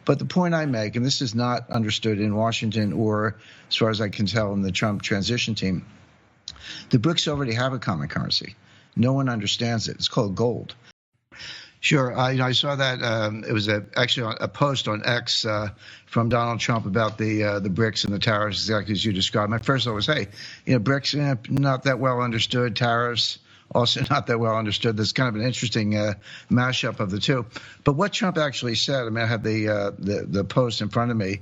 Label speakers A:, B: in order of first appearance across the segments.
A: But the point I make, and this is not understood in Washington or, as far as I can tell, in the Trump transition team, the BRICS already have a common currency. No one understands it. It's called gold. Sure. I saw that it was actually a post on X from Donald Trump about the BRICS and the tariffs, exactly as you described. My first thought was, hey, BRICS, not that well understood. Tariffs, also not that well understood. There's kind of an interesting mashup of the two. But what Trump actually said, I have the post in front of me.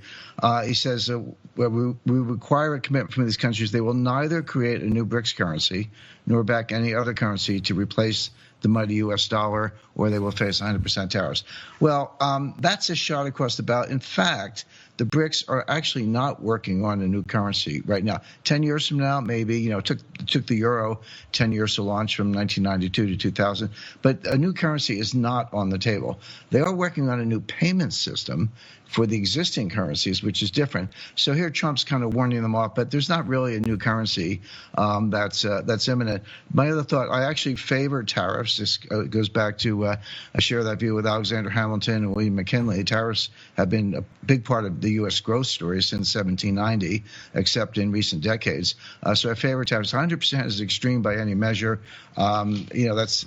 A: He says, we require a commitment from these countries. They will neither create a new BRICS currency nor back any other currency to replace the mighty U.S. dollar, or they will face 100% tariffs. Well, that's a shot across the bow. In fact, the BRICS are actually not working on a new currency right now. 10 years from now, maybe, it took the euro 10 years to launch from 1992 to 2000. But a new currency is not on the table. They are working on a new payment system for the existing currencies, which is different. So here Trump's kind of warning them off, but there's not really a new currency that's imminent. My other thought, I actually favor tariffs. This goes back to, I share that view with Alexander Hamilton and William McKinley. Tariffs have been a big part of the U.S. growth story since 1790, except in recent decades. So I favor tariffs. 100% is extreme by any measure. That's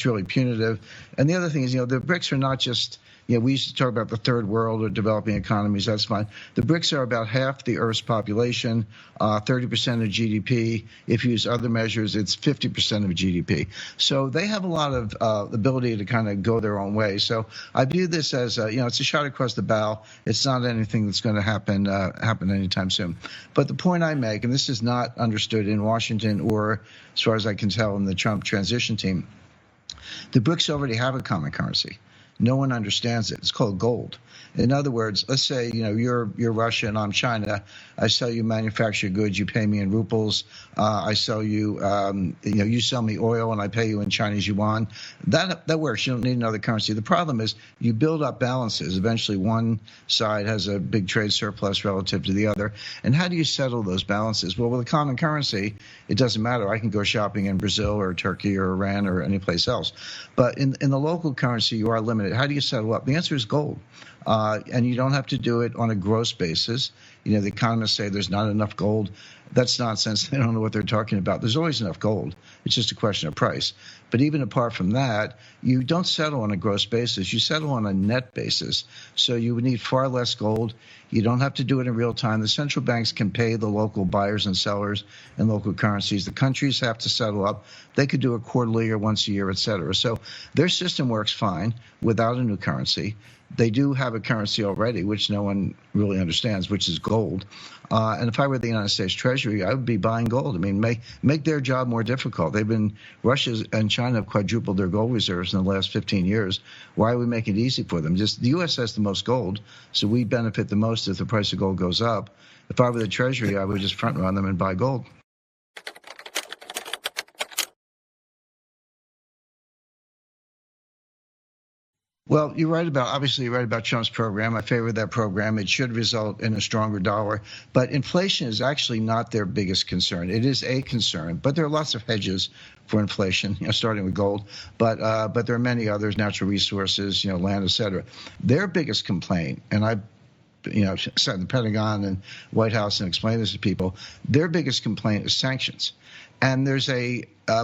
A: really punitive. And the other thing is, the BRICS are not just, we used to talk about the third world or developing economies. That's fine. The BRICS are about half the Earth's population, 30% of GDP. If you use other measures, it's 50% of GDP. So they have a lot of ability to kind of go their own way. So I view this as, it's a shot across the bow. It's not anything that's going to happen anytime soon. But the point I make, and this is not understood in Washington or, as far as I can tell, in the Trump transition team, the BRICS already have a common currency. No one understands it. It's called gold. In other words, let's say, you're Russia and I'm China. I sell you manufactured goods. You pay me in rubles. I sell you, you sell me oil and I pay you in Chinese yuan. That works. You don't need another currency. The problem is you build up balances. Eventually one side has a big trade surplus relative to the other. And how do you settle those balances? Well, with a common currency, it doesn't matter. I can go shopping in Brazil or Turkey or Iran or any place else. But in the local currency, you are limited. How do you settle up? The answer is gold. And you don't have to do it on a gross basis. The economists say there's not enough gold. That's nonsense. They don't know what they're talking about. There's always enough gold. It's just a question of price. But even apart from that, you don't settle on a gross basis. You settle on a net basis. So you would need far less gold. You don't have to do it in real time. The central banks can pay the local buyers and sellers in local currencies. The countries have to settle up. They could do it quarterly or once a year, et cetera. So their system works fine without a new currency. They do have a currency already, which no one really understands, which is gold. And if I were the United States Treasury, I would be buying gold. Make their job more difficult. Russia and China have quadrupled their gold reserves in the last 15 years. Why are we making it easy for them? Just the U.S. has the most gold, so we benefit the most if the price of gold goes up. If I were the Treasury, I would just front run them and buy gold. Well, obviously you're right about Trump's program. I favor that program. It should result in a stronger dollar. But inflation is actually not their biggest concern. It is a concern, but there are lots of hedges for inflation, starting with gold. But there are many others, natural resources, land, et cetera. Their biggest complaint, and I sat in the Pentagon and White House and explained this to people, their biggest complaint is sanctions. And there's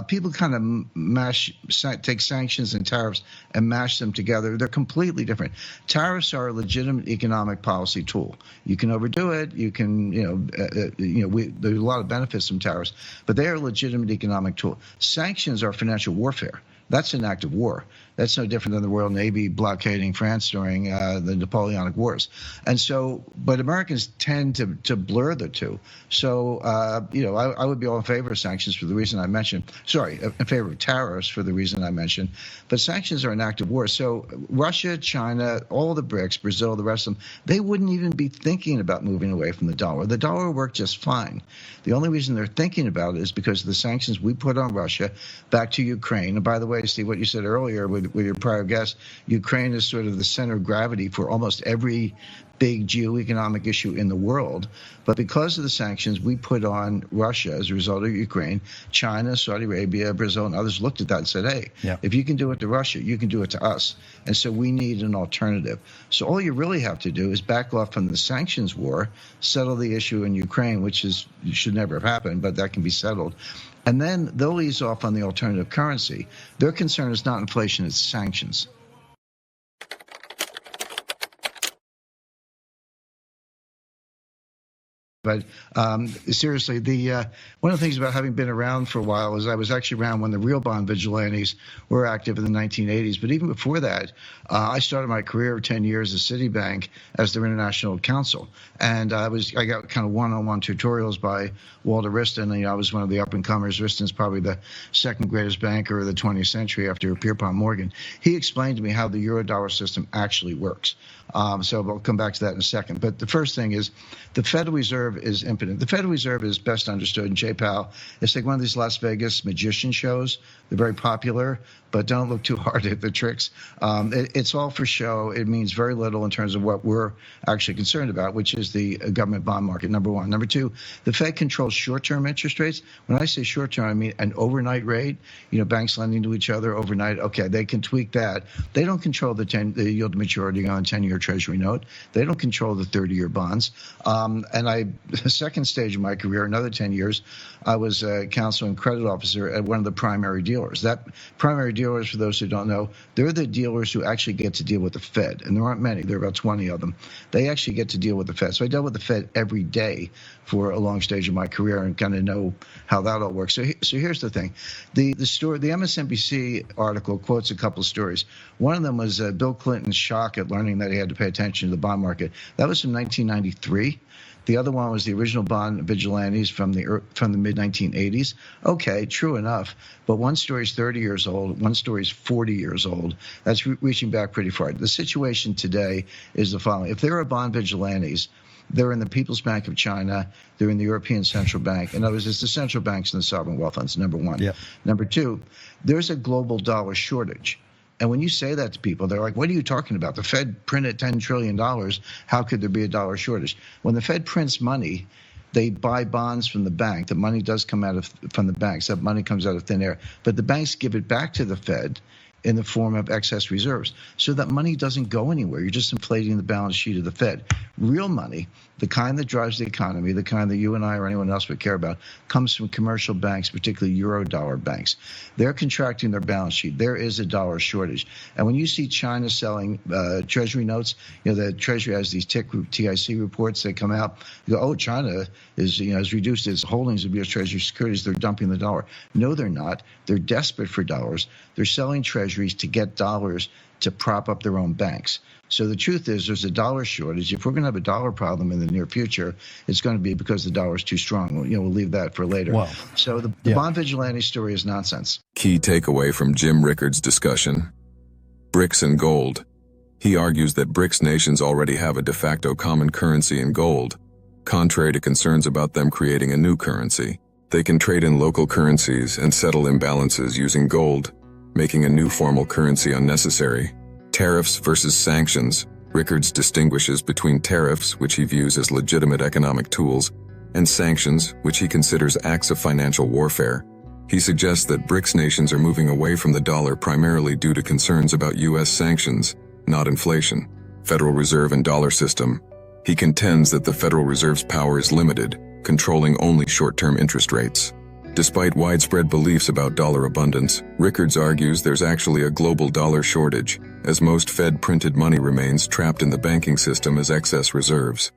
A: people kind of take sanctions and tariffs and mash them together. They're completely different. Tariffs are a legitimate economic policy tool. You can overdo it. You can, there's a lot of benefits from tariffs, but they are a legitimate economic tool. Sanctions are financial warfare. That's an act of war. That's no different than the Royal Navy blockading France during the Napoleonic Wars. And so, but Americans tend to blur the two. So, I would be all in favor of sanctions for the reason I mentioned. Sorry, in favor of tariffs for the reason I mentioned. But sanctions are an act of war. So Russia, China, all the BRICS, Brazil, the rest of them, they wouldn't even be thinking about moving away from the dollar. The dollar worked just fine. The only reason they're thinking about it is because of the sanctions we put on Russia back to Ukraine. And by the way, way, Steve, what you said earlier with your prior guest, Ukraine is sort of the center of gravity for almost every big geoeconomic issue in the world. But because of the sanctions we put on Russia as a result of Ukraine, China, Saudi Arabia, Brazil, and others looked at that and said, hey, if you can do it to Russia, you can do it to us. And so we need an alternative. So all you really have to do is back off from the sanctions war, settle the issue in Ukraine, which should never have happened, but that can be settled. And then they'll ease off on the alternative currency. Their concern is not inflation, it's sanctions. But seriously, one of the things about having been around for a while is I was actually around when the real bond vigilantes were active in the 1980s. But even before that, I started my career of 10 years at Citibank as their international counsel. And I got kind of one-on-one tutorials by Walter Wriston. And I was one of the up-and-comers. Wriston's probably the second greatest banker of the 20th century after Pierpont Morgan. He explained to me how the Eurodollar system actually works. So I'll come back to that in a second. But the first thing is the Federal Reserve is impotent. The Federal Reserve is best understood in Jay Powell. It's like one of these Las Vegas magician shows. They're very popular, but don't look too hard at the tricks. It's all for show. It means very little in terms of what we're actually concerned about, which is the government bond market, number one. Number two, the Fed controls short-term interest rates. When I say short-term, I mean an overnight rate. Banks lending to each other overnight. Okay, they can tweak that. They don't control the yield to maturity on a 10-year Treasury note. They don't control the 30-year bonds. The second stage of my career, another 10 years, I was a counsel and credit officer at one of the primary dealers. That primary dealers, for those who don't know, they're the dealers who actually get to deal with the Fed. And there aren't many. There are about 20 of them. They actually get to deal with the Fed. So I dealt with the Fed every day for a long stage of my career and kind of know how that all works. So here's the thing. The story, the MSNBC article quotes a couple of stories. One of them was Bill Clinton's shock at learning that he had to pay attention to the bond market. That was from 1993. The other one was the original bond vigilantes from the mid-1980s. Okay, true enough. But one story is 30 years old. One story is 40 years old. That's reaching back pretty far. The situation today is the following. If there are bond vigilantes, they're in the People's Bank of China. They're in the European Central Bank. In other words, it's the central banks and the sovereign wealth funds, number one. Yep. Number two, there's a global dollar shortage. And when you say that to people, they're like, what are you talking about? The Fed printed $10 trillion. How could there be a dollar shortage? When the Fed prints money, they buy bonds from the bank. The money does come from the banks. That money comes out of thin air. But the banks give it back to the Fed in the form of excess reserves. So that money doesn't go anywhere. You're just inflating the balance sheet of the Fed. Real money, the kind that drives the economy, the kind that you and I or anyone else would care about, comes from commercial banks, particularly Eurodollar banks. They're contracting their balance sheet. There is a dollar shortage. And when you see China selling Treasury notes, the Treasury has these TIC reports that come out. You go, oh, China has reduced its holdings of U.S. Treasury securities. They're dumping the dollar. No, they're not. They're desperate for dollars. They're selling treasuries to get dollars to prop up their own banks. So the truth is there's a dollar shortage. If we're going to have a dollar problem in the near future, it's going to be because the dollar is too strong. We'll leave that for later. Wow. So the bond vigilante story is nonsense.
B: Key takeaway from Jim Rickards' discussion: BRICS and gold. He argues that BRICS nations already have a de facto common currency in gold. Contrary to concerns about them creating a new currency, they can trade in local currencies and settle imbalances using gold, making a new formal currency unnecessary. Tariffs versus sanctions. Rickards distinguishes between tariffs, which he views as legitimate economic tools, and sanctions, which he considers acts of financial warfare. He suggests that BRICS nations are moving away from the dollar primarily due to concerns about U.S. sanctions, not inflation. Federal Reserve and dollar system. He contends that the Federal Reserve's power is limited, controlling only short-term interest rates. Despite widespread beliefs about dollar abundance, Rickards argues there's actually a global dollar shortage, as most Fed printed money remains trapped in the banking system as excess reserves.